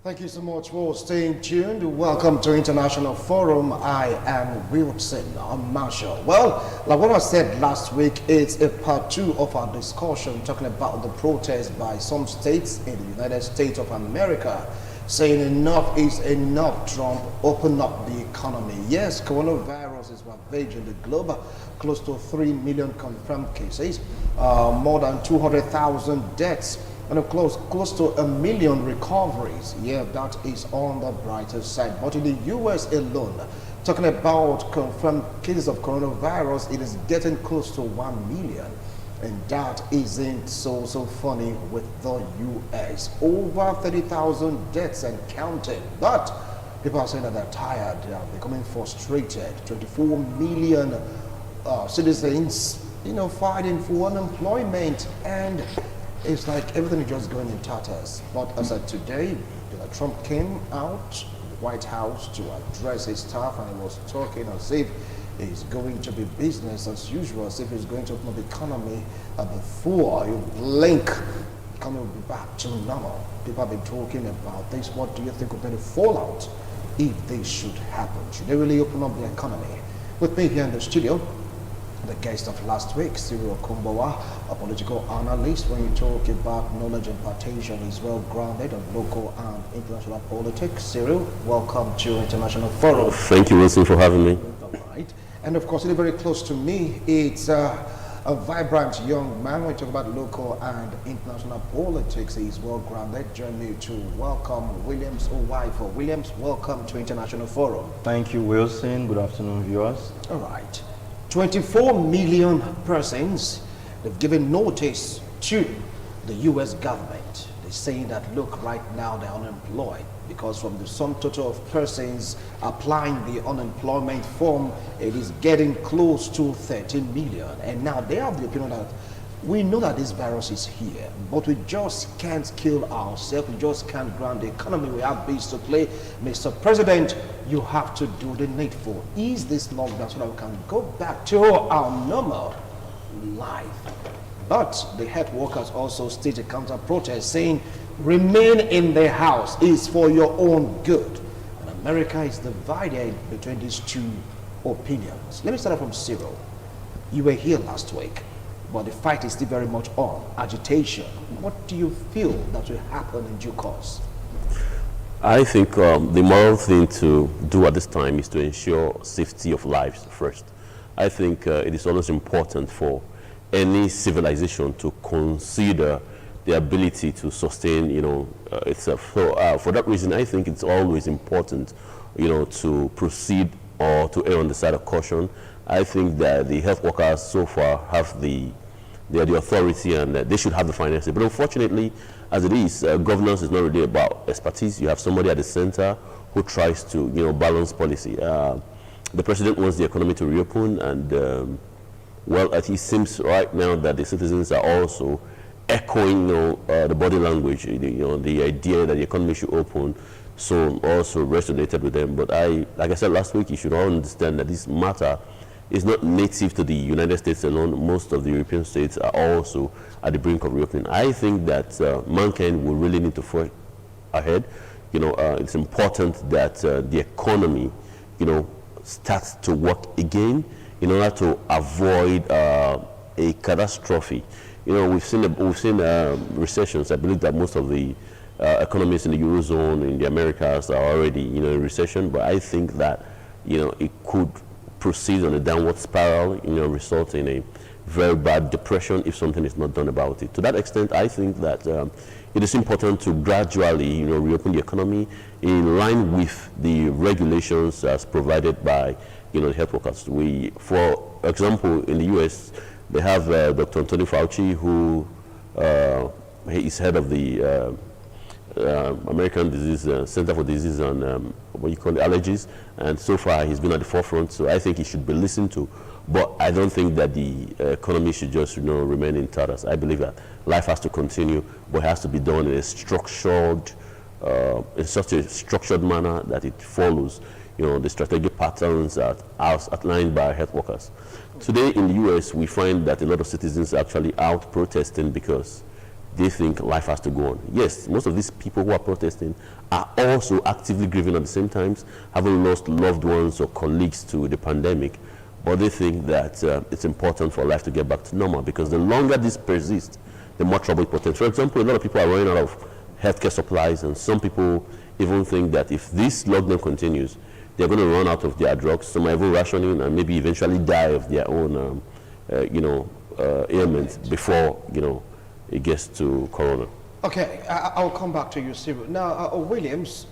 Thank you so much for staying tuned. Welcome to International Forum. I am Wilson Marshall. Well, like what I said last week, it's a part two of our discussion talking about the protest by some states in the United States of America saying enough is enough. Trump, open up the economy. Yes, coronavirus is ravaging the globe. Close to 3 million confirmed cases, more than 200,000 deaths, and close to 1 million recoveries. Yeah, that is on the brighter side. But in the U.S. alone, talking about confirmed cases of coronavirus, it is getting close to 1 million. And that isn't so funny with the U.S. Over 30,000 deaths and counting. But people are saying that they're tired, they are becoming frustrated. 24 million citizens, fighting for unemployment, and it's like everything is just going in tatters. But as of today, Trump came out to the White House to address his staff, and he was talking as if it's going to be business as usual, as if it's going to open up the economy before you blink. The economy will be back to normal. People have been talking about this. What do you think will be the fallout if this should happen? Should they really open up the economy? With me here in the studio, the guest of last week, Cyril Kumbawa, a political analyst. When you talk about knowledge impartation, is well grounded on local and international politics. Cyril, welcome to International Forum. Thank you, Wilson, for having me. All right. And of course, very close to me, it's a vibrant young man. When you talk about local and international politics, he's well grounded. Join me to welcome Williams Owaifo. Williams, welcome to International Forum. Thank you, Wilson. Good afternoon, viewers. All right. 24 million persons, they've given notice to the U.S. government. They're saying that, look, right now they're unemployed because from the sum total of persons applying the unemployment form, it is getting close to 13 million. And now they have the opinion that we know that this virus is here, but we just can't kill ourselves. We just can't ground the economy. We have bills to play. Mr. President, you have to do the needful. Ease this lockdown so that we can go back to our normal life. But the health workers also stage a counter protest saying, remain in the house is for your own good. And America is divided between these two opinions. Let me start from Cyril. You were here last week, but the fight is still very much on. Agitation. What do you feel that will happen in due course? I think the moral thing to do at this time is to ensure safety of lives first. I think it is always important for any civilization to consider the ability to sustain, itself. So for that reason, I think it's always important, to proceed or to err on the side of caution. I think that the health workers so far have the authority, and they should have the finances. But unfortunately, as it is, governance is not really about expertise. You have somebody at the center who tries to, balance policy. The president wants the economy to reopen, and well, it seems right now that the citizens are also echoing, the body language, the idea that the economy should open. So also resonated with them. But like I said last week, you should all understand that this matter is not native to the United States alone. Most of the European states are also at the brink of reopening. I think that mankind will really need to forge ahead. It's important that the economy, starts to work again in order to avoid a catastrophe. We've seen recessions. I believe that most of the economies in the Eurozone, in the Americas, are already, in recession. But I think that, it could proceed on a downward spiral, result in a very bad depression if something is not done about it. To that extent, I think that it is important to gradually, reopen the economy in line with the regulations as provided by, the health workers. For example, in the U.S., they have Dr. Anthony Fauci, who he is head of the American Center for Disease and allergies, and so far he's been at the forefront. So I think he should be listened to, but I don't think that the economy should just remain in tatters. I believe that life has to continue, but it has to be done in a structured, in such a structured manner that it follows, the strategic patterns that are outlined by health workers. Today in the U.S., we find that a lot of citizens are actually out protesting because they think life has to go on. Yes, most of these people who are protesting are also actively grieving at the same time, having lost loved ones or colleagues to the pandemic, but they think that it's important for life to get back to normal, because the longer this persists, the more trouble it portends. For example, a lot of people are running out of healthcare supplies, and some people even think that if this lockdown continues, they're going to run out of their drugs. Some are even rationing and maybe eventually die of their own, ailments before, it gets to corona. Okay, I'll come back to you, Cyril. Now, Williams,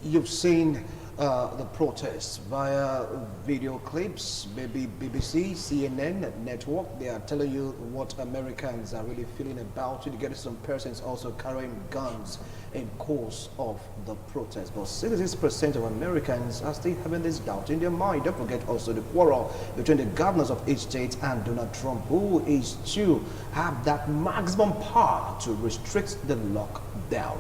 you've seen the protests via video clips, maybe BBC, CNN network. They are telling you what Americans are really feeling about it. You get some persons also carrying guns in course of the protest. But 66% of Americans are still having this doubt in their mind. Don't forget also the quarrel between the governors of each state and Donald Trump, who is to have that maximum power to restrict the lockdown.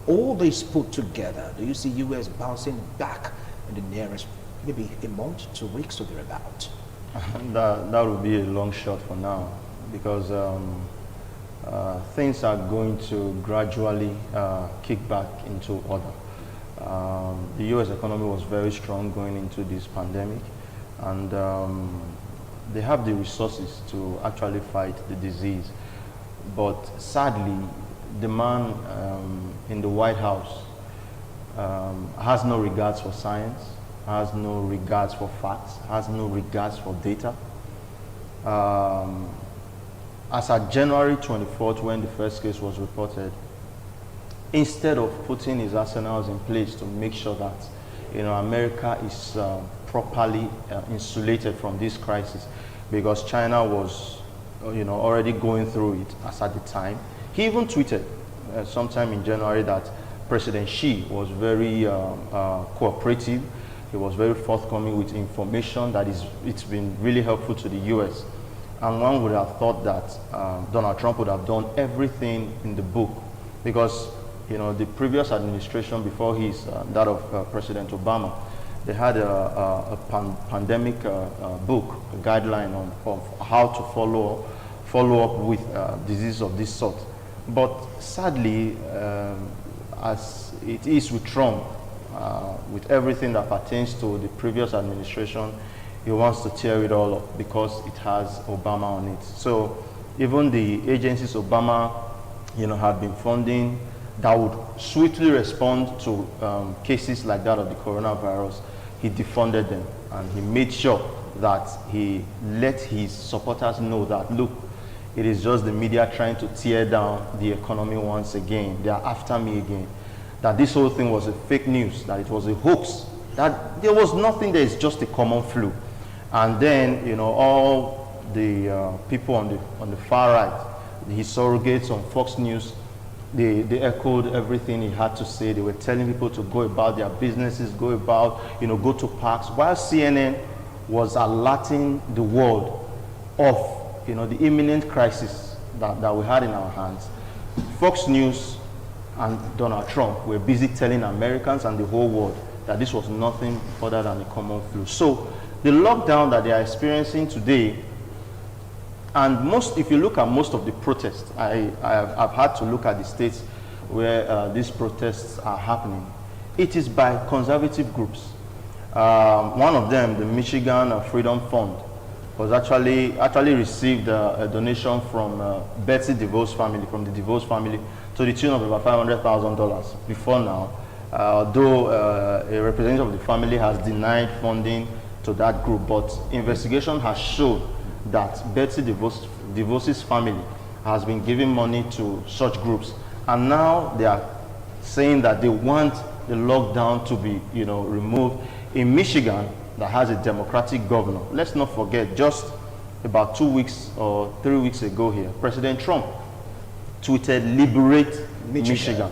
All this put together, do you see U.S. bouncing back in the nearest, maybe a month, 2 weeks or thereabout? That would be a long shot for now, because things are going to gradually kick back into order. The U.S. economy was very strong going into this pandemic, and they have the resources to actually fight the disease. But sadly, the man in the White House has no regards for science, has no regards for facts, has no regards for data. As at January 24th, when the first case was reported, instead of putting his arsenals in place to make sure that America is properly insulated from this crisis, because China was already going through it as at the time. He even tweeted sometime in January that President Xi was very cooperative. He was very forthcoming with information that it's been really helpful to the U.S. And one would have thought that Donald Trump would have done everything in the book, because the previous administration before his, that of President Obama, they had a pandemic book, a guideline on how to follow up with diseases of this sort. But sadly, as it is with Trump, with everything that pertains to the previous administration, he wants to tear it all up because it has Obama on it. So even the agencies Obama, have been funding that would swiftly respond to cases like that of the coronavirus, he defunded them, and he made sure that he let his supporters know that, look, it is just the media trying to tear down the economy once again. They are after me again. That this whole thing was a fake news, that it was a hoax, that there was nothing there, it's just a common flu. And then, all the people on the far right, his surrogates on Fox News, they echoed everything he had to say. They were telling people to go about their businesses, go to parks, while CNN was alerting the world of the imminent crisis that we had in our hands. Fox News and Donald Trump were busy telling Americans and the whole world that this was nothing other than a common flu. So the lockdown that they are experiencing today, and if you look at most of the protests, I've had to look at the states where these protests are happening. It is by conservative groups. One of them, the Michigan Freedom Fund, was actually received a donation from Betsy DeVos family, from the DeVos family, to the tune of about $500,000 before now, though a representative of the family has denied funding to that group. But investigation has shown that Betsy DeVos' family has been giving money to such groups, and now they are saying that they want the lockdown to be removed. In Michigan, that has a Democratic governor. Let's not forget, just about 2 weeks or 3 weeks ago here, President Trump tweeted, "Liberate Michigan."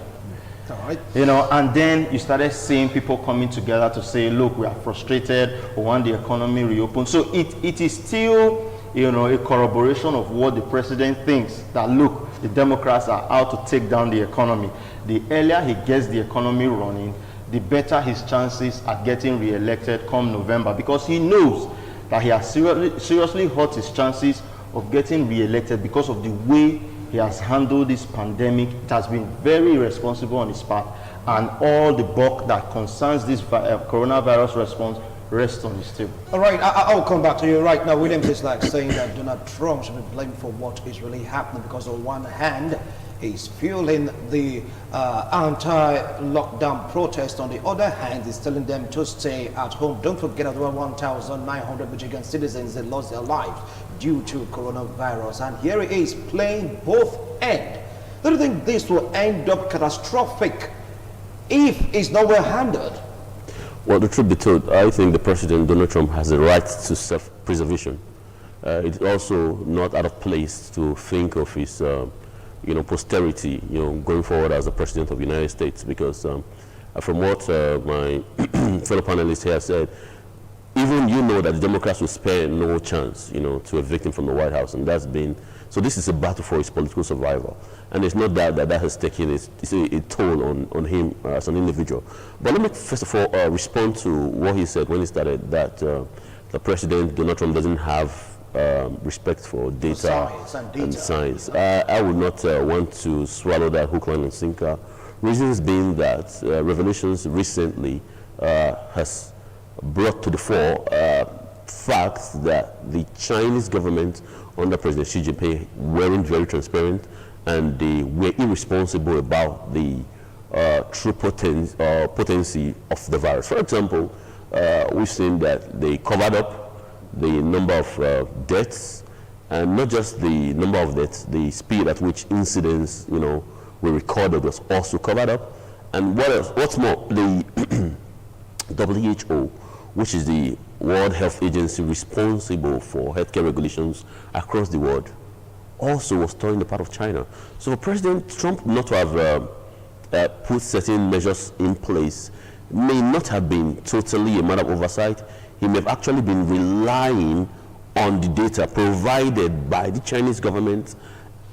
All right. And then you started seeing people coming together to say, look, we are frustrated, we want the economy reopened. So it is still, a corroboration of what the president thinks, that look, the Democrats are out to take down the economy. The earlier he gets the economy running, the better his chances at getting re-elected come November, because he knows that he has seriously hurt his chances of getting re-elected because of the way he has handled this pandemic. It has been very irresponsible on his part, and all the buck that concerns this coronavirus response rests on his table. All right, I'll come back to you right now. William is like saying that Donald Trump should be blamed for what is really happening, because on one hand, he's fueling the anti-lockdown protest. On the other hand, he's telling them to stay at home. Don't forget that over 1,900 Michigan citizens that lost their lives due to coronavirus. And here he is playing both ends. Do you think this will end up catastrophic if it's not well handled? Well, the truth be told, I think the President, Donald Trump, has a right to self-preservation. It's also not out of place to think of his posterity, going forward as the President of the United States, because from what my fellow panelists here said, even that the Democrats will spare no chance, to evict him from the White House, and that's been, so this is a battle for his political survival. And it's not that has taken a toll on him as an individual. But let me first of all respond to what he said when he started, that the President, Donald Trump, doesn't have respect for data and science. I would not want to swallow that hook, line, and sinker. Reasons being that revelations recently has brought to the fore facts that the Chinese government under President Xi Jinping weren't very transparent, and they were irresponsible about the true potency of the virus. For example, we've seen that they covered up the number of deaths, and not just the number of deaths, the speed at which incidents, were recorded was also covered up. And what's more, the WHO, which is the World Health Agency responsible for healthcare regulations across the world, also was torn the part of China. So for President Trump not to have put certain measures in place may not have been totally a matter of oversight. He may have actually been relying on the data provided by the Chinese government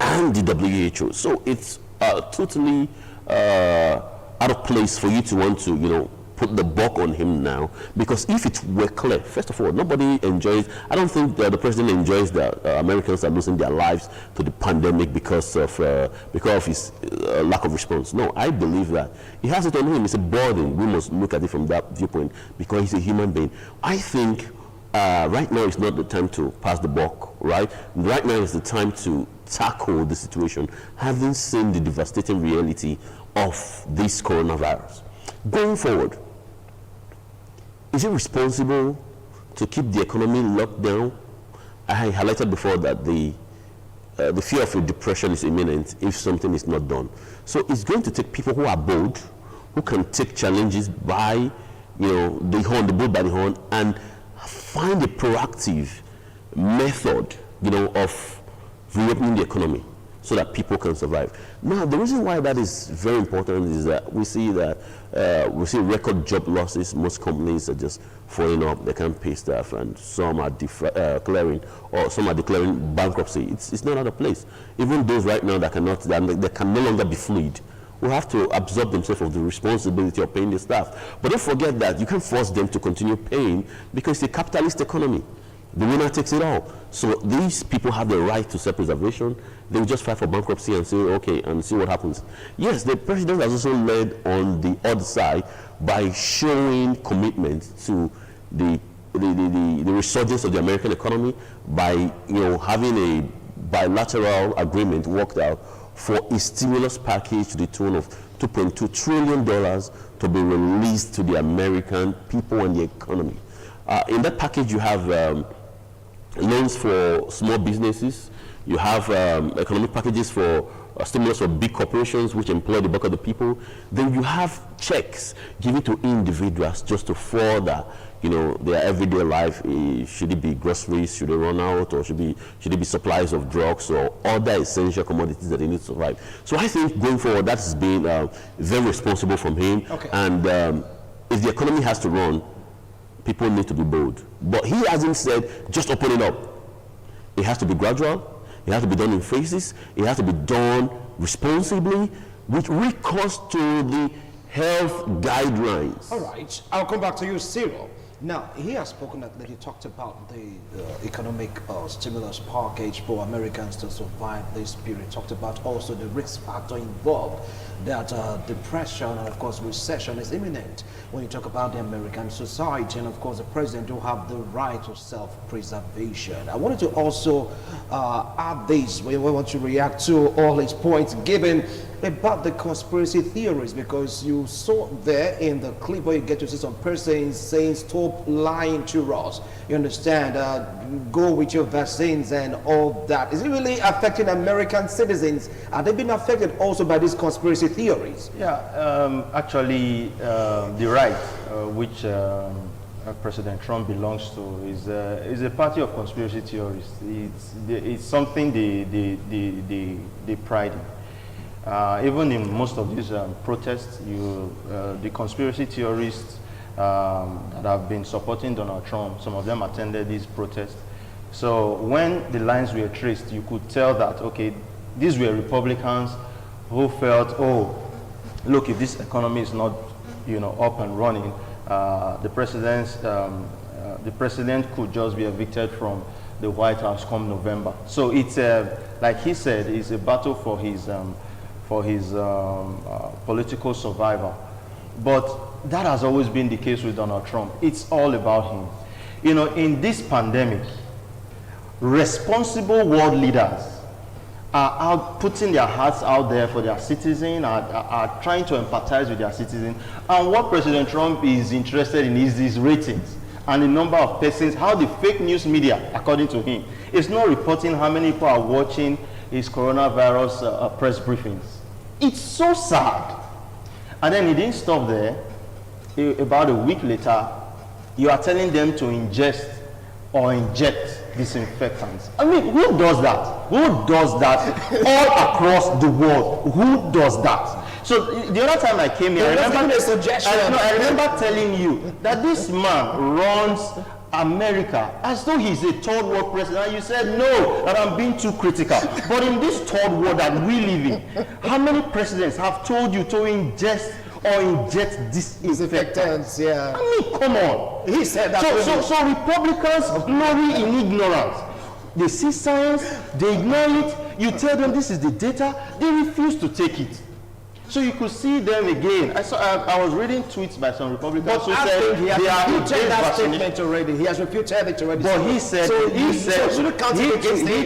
and the WHO. So it's totally out of place for you to want to, put the buck on him now, because if it were clear, first of all, nobody enjoys, I don't think that the president enjoys that Americans are losing their lives to the pandemic because of his lack of response. No, I believe that he has it on him. It's a burden. We must look at it from that viewpoint, because he's a human being. I think right now is not the time to pass the buck, right? Right now is the time to tackle the situation, having seen the devastating reality of this coronavirus. Going forward, is it responsible to keep the economy locked down? I highlighted before that the fear of a depression is imminent if something is not done. So it's going to take people who are bold, who can take challenges by, the bull by the horn, and find a proactive method, of reopening the economy so that people can survive. Now, the reason why that is very important is that we see record job losses. Most companies are just falling off. They can't pay staff, and some are declaring bankruptcy. It's not out of place. Even those right now that can no longer be fluid will have to absorb themselves of the responsibility of paying the staff. But don't forget that you can't force them to continue paying, because it's a capitalist economy. The winner takes it all. So these people have the right to self-preservation. They will just file for bankruptcy and say, okay, and see what happens. Yes, the president has also led on the other side by showing commitment to the resurgence of the American economy by having a bilateral agreement worked out for a stimulus package to the tune of $2.2 trillion to be released to the American people and the economy. In that package, you have loans for small businesses. You have economic packages for stimulus for big corporations, which employ the bulk of the people. Then you have checks given to individuals just to further, their everyday life. Should it be groceries? Should they run out? Or should it be supplies of drugs or other essential commodities that they need to survive? So I think going forward, that's been very responsible from him. Okay. And if the economy has to run, people need to be bold. But he hasn't said, just open it up. It has to be gradual. It has to be done in phases. It has to be done responsibly with recourse to the health guidelines. All right. I'll come back to you, Cyril. Now, he has spoken that he talked about the economic stimulus package for Americans to survive this period. Talked about also the risk factor involved, that depression and of course recession is imminent when you talk about the American society, and of course the president do have the right to self-preservation. I wanted to also add this, we want to react to all his points given about the conspiracy theories, because you saw there in the clip where you get to see some persons saying stop lying to us, you understand, go with your vaccines and all that. Is it really affecting American citizens? Are they being affected also by these conspiracy theories? Yeah, actually the right which President Trump belongs to is a party of conspiracy theorists. It's something they pride in. Even in most of these protests, the conspiracy theorists that have been supporting Donald Trump, some of them attended these protests. So when the lines were traced, you could tell that, okay, these were Republicans who felt, oh, look, if this economy is not, up and running, the president could just be evicted from the White House come November. So it's like he said, it's a battle for his political survival. But that has always been the case with Donald Trump. It's all about him. In this pandemic, responsible world leaders are out putting their hearts out there for their citizens, are trying to empathize with their citizens. And what President Trump is interested in is these ratings and the number of persons, how the fake news media, according to him, is not reporting how many people are watching his coronavirus press briefings. It's so sad. And then he didn't stop there. About a week later, you are telling them to ingest or inject disinfectants. I mean, who does that? Who does that all across the world? Who does that? So the other time I came here, I remember telling you that this man runs America as though he's a third world president, and you said no, that I'm being too critical. But in this third world that we live in, how many presidents have told you to ingest or inject disinfectants? Yeah. I mean, come on. He said that. So Republicans glory in ignorance. They see science, they ignore it. You tell them this is the data, they refuse to take it. So you could see them again. I was reading tweets by some Republicans who said he has they are refuted that statement already. He has refuted it already. But he said, he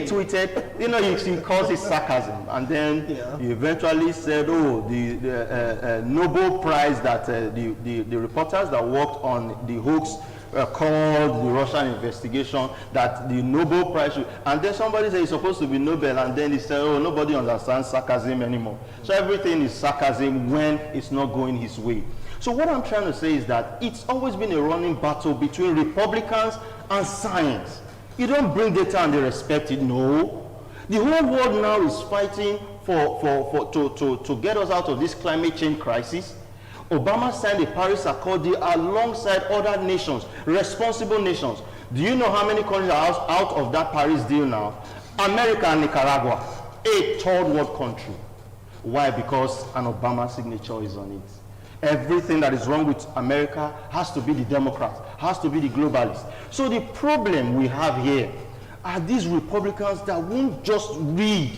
tweeted, he calls it sarcasm, and then he eventually said, oh, the Nobel Prize that the reporters that worked on the hoax called the Russian investigation, that the Nobel Prize should, and then somebody said it's supposed to be Nobel, and then he said, oh, nobody understands sarcasm anymore. So everything is sarcasm when it's not going his way. So what I'm trying to say is that it's always been a running battle between Republicans and science. You don't bring data and they respect it. No. The whole world now is fighting to get us out of this climate change crisis. Obama signed the Paris Accord deal alongside other nations, responsible nations. Do you know how many countries are out of that Paris deal now? America and Nicaragua, a third world country. Why? Because an Obama signature is on it. Everything that is wrong with America has to be the Democrats, has to be the globalists. So the problem we have here are these Republicans that won't just read.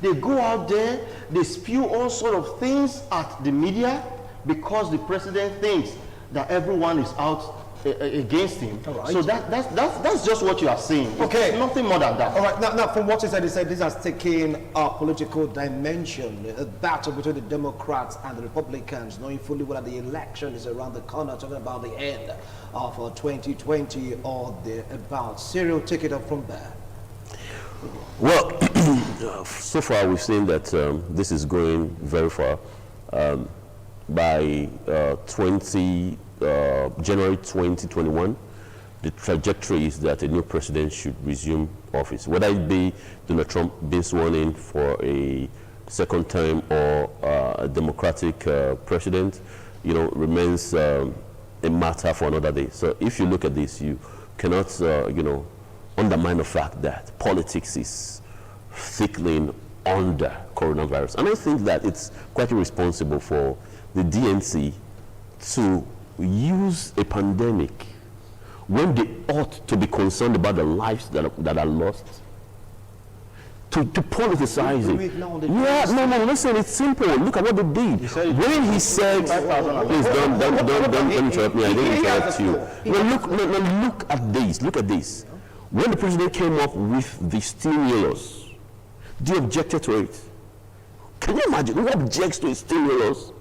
They go out there, they spew all sorts of things at the media, because the president thinks that everyone is out against him. Right. So that's just what you are saying. Okay. It's nothing more than that. All right. Now from what he said this has taken a political dimension, a battle between the Democrats and the Republicans, knowing fully whether the election is around the corner, talking about the end of 2020 or about serial take it up from there. Well, so far we've seen that this is going very far. By January 2021, the trajectory is that a new president should resume office. Whether it be Donald Trump being sworn in for a second term or a Democratic president, remains a matter for another day. So if you look at this, you cannot, undermine the fact that politics is thickling under coronavirus. And I think that it's quite irresponsible for the DNC to use a pandemic when they ought to be concerned about the lives that are lost? To politicize it. Yeah, no, listen, it's simple. Look at what they did. When he said, please don't interrupt me, I didn't interrupt you. Look at this. When the president came up with the stimulus, they objected to it. Can you imagine who objects to a stimulus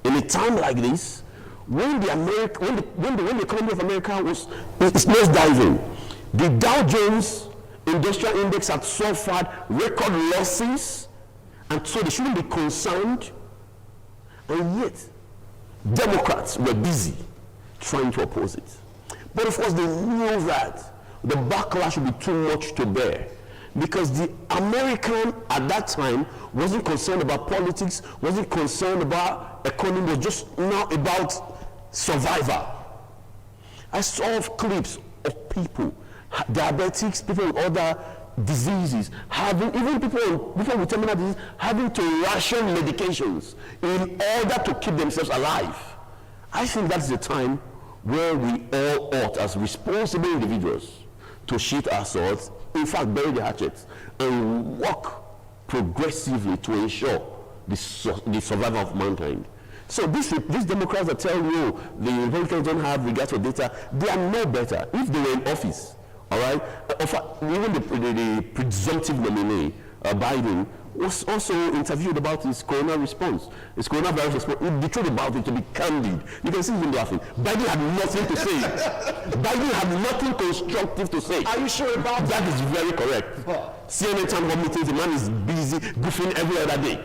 in a time like this? When the economy of America was nose diving, the Dow Jones Industrial Index had suffered record losses, and so they shouldn't be concerned. And yet, Democrats were busy trying to oppose it. But of course, they knew that the backlash would be too much to bear, because the American at that time wasn't concerned about politics, wasn't concerned about economy, was just now about survival. I saw clips of people, diabetics, people with other diseases, even people with terminal disease, having to ration medications in order to keep themselves alive. I think that's the time where we all ought, as responsible individuals, to sheath our swords, in fact, bury the hatchets, and work progressively to ensure the survival of mankind. So these Democrats that tell you the Republicans don't have regard to data, they are no better. If they were in office, all right, even the presumptive nominee, Biden, was also interviewed about his coronavirus response. The truth about it, to be candid, you can see him laughing. Biden had nothing to say. Biden had nothing constructive to say. Are you sure about that? That is very correct. CNN town hall meetings, the man is busy goofing every other day.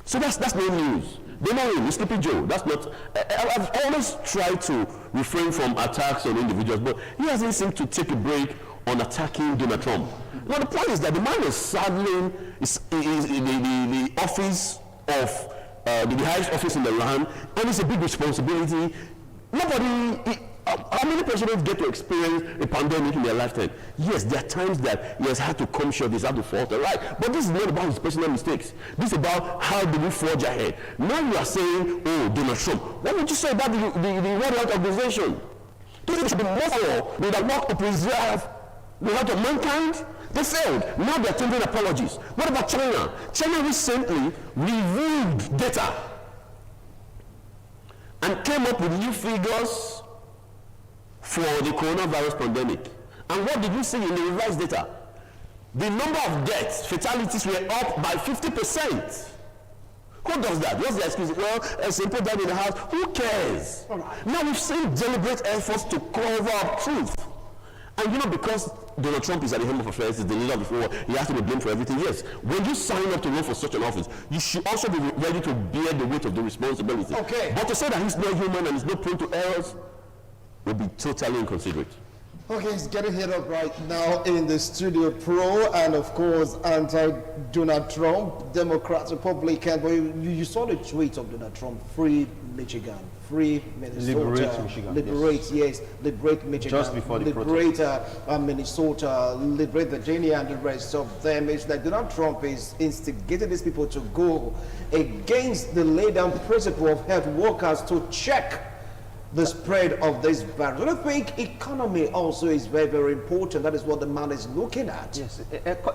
So that's no news. They know him, Sleepy Joe. That's not. I've always tried to refrain from attacks on individuals, but he hasn't seemed to take a break on attacking Donald Trump. Now the point is that the man is saddling the office of the highest office in the land, and it's a big responsibility. How many presidents get to experience a pandemic in their lifetime? Yes, there are times that he has had to come short, he's had to falter, right? But this is not about his personal mistakes. This is about how do we forge ahead. Now you are saying, oh, Donald Trump. What would you say about the World Health Organization? Do you think it should be more for that work to preserve the health of mankind? They failed. Now they're tendering apologies. What about China? China recently reviewed data and came up with new figures for the coronavirus pandemic. And what did we see in the revised data? The number of deaths, fatalities were up by 50%. Who does that? What's the excuse? Well, a simple died in the house. Who cares? Now we've seen deliberate efforts to cover up truth. And because Donald Trump is at the helm of affairs, is the leader of the world, he has to be blamed for everything. Yes, when you sign up to run for such an office, you should also be ready to bear the weight of the responsibility. Okay. But to say that he's not human and he's not prone to errors would be totally inconsiderate. Okay, it's getting hit up right now in the studio, pro and of course anti-Donald Trump, Democrats, Republican. But you saw the tweet of Donald Trump: free Michigan, free Minnesota, liberate Michigan, liberate Michigan, just before the liberate Minnesota, liberate Virginia, and the rest of them. It's like Donald Trump is instigating these people to go against the laid-down principle of health workers to check the spread of this virus. I think economy also is very, very important. That is what the man is looking at. Yes,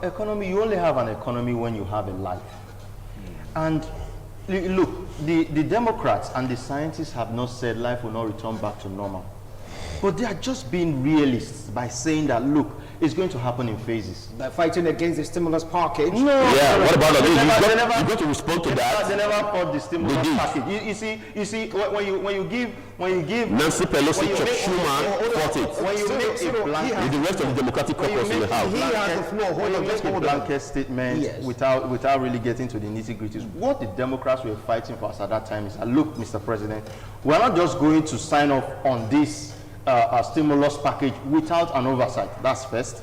economy, you only have an economy when you have a life. And look, the Democrats and the scientists have not said life will not return back to normal. But they are just being realists by saying that, look, it's going to happen in phases. They're fighting against the stimulus package. No. Yeah, what about that? You got to respond to that. They never fought the stimulus package. You see, when you give Nancy Pelosi, Chuck Schumer fought it. When you make a blanket, with the rest of the Democratic caucus in the House. He has the floor. When you make a blanket statement without really getting to the nitty-gritties, what the Democrats were fighting for us at that time is, look, Mr. President, we're not just going to sign off on this stimulus package without an oversight. That's first.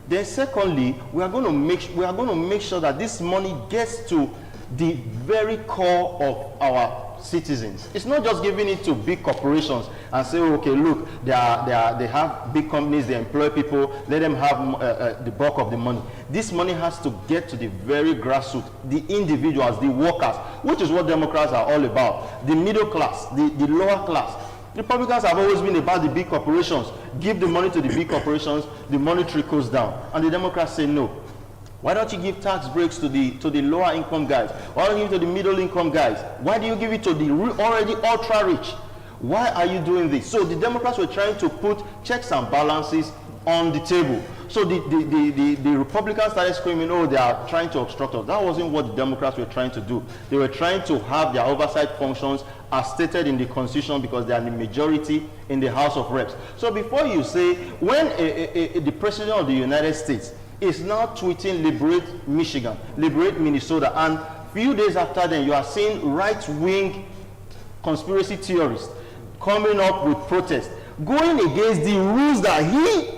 Then secondly, we are going to make sure that this money gets to the very core of our citizens. It's not just giving it to big corporations and say, okay, look, they have big companies, they employ people, let them have the bulk of the money. This money has to get to the very grassroots, the individuals, the workers, which is what Democrats are all about. The middle class, the lower class. Republicans have always been about the big corporations. Give the money to the big corporations, the money trickles down. And the Democrats say no. Why don't you give tax breaks to the lower income guys? Why don't you give it to the middle income guys? Why do you give it to the already ultra rich? Why are you doing this? So the Democrats were trying to put checks and balances on the table. So the Republicans started screaming, oh, they are trying to obstruct us. That wasn't what the Democrats were trying to do. They were trying to have their oversight functions as stated in the Constitution because they are the majority in the House of Reps. So before you say, when the President of the United States is now tweeting liberate Michigan, liberate Minnesota, and few days after then you are seeing right-wing conspiracy theorists coming up with protests, going against the rules that he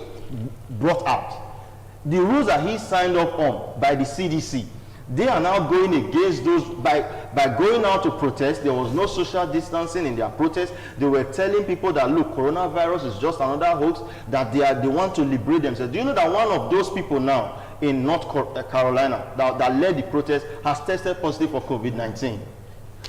brought out, the rules that he signed up on by the CDC. They are now going against those by going out to protest. There was no social distancing in their protest. They were telling people that, look, coronavirus is just another hoax, that they want to liberate themselves. Do you know that one of those people now in North Carolina that led the protest has tested positive for COVID-19?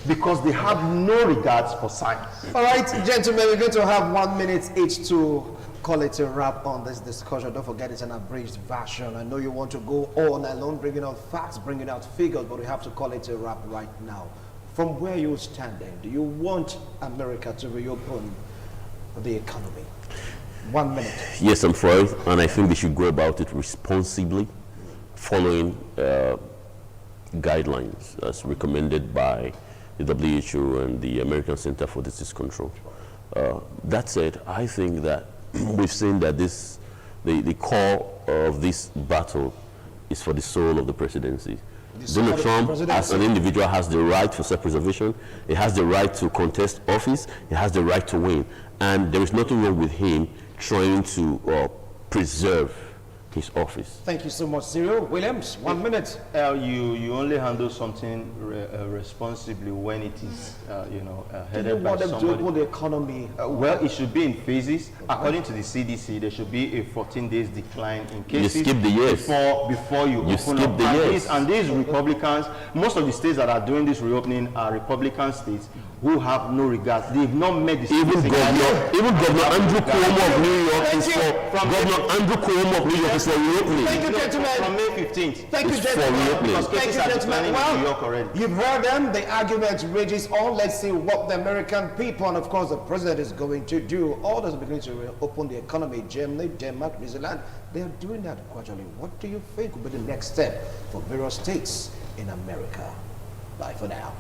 Because they have no regards for science. All right, gentlemen, we're going to have 1 minute each to call it a wrap on this discussion. Don't forget it's an abridged version. I know you want to go on alone, bringing out facts, bringing out figures, but we have to call it a wrap right now. From where you're standing, do you want America to reopen the economy? 1 minute. Yes, I'm for it, and I think they should go about it responsibly, following guidelines as recommended by the WHO and the American Center for Disease Control. That said, I think that we've seen that the core of this battle is for the soul of the presidency. Donald Trump, as an individual, has the right for self-preservation. He has the right to contest office. He has the right to win. And there is nothing wrong with him trying to preserve his office. Thank you so much, Cyril. Williams, 1 minute. You only handle something responsibly when it is, headed by somebody. Do you want them to open the economy? Well, it should be in phases. According to the CDC, there should be a 14 days decline in cases. You skip the years. Before you open skip up. the years. And these Republicans, most of the states that are doing this reopening are Republican states who have no regards. They've not met the even Governor Andrew Cuomo of New York is for reopening. Thank you, gentlemen. From May 15th. Thank you, gentlemen. Well, New York already. You've heard them. The argument rages on. Let's see what the American people and, of course, the president is going to do. All those beginning to reopen the economy. Germany, Denmark, New Zealand, they are doing that gradually. What do you think will be the next step for various states in America? Bye for now.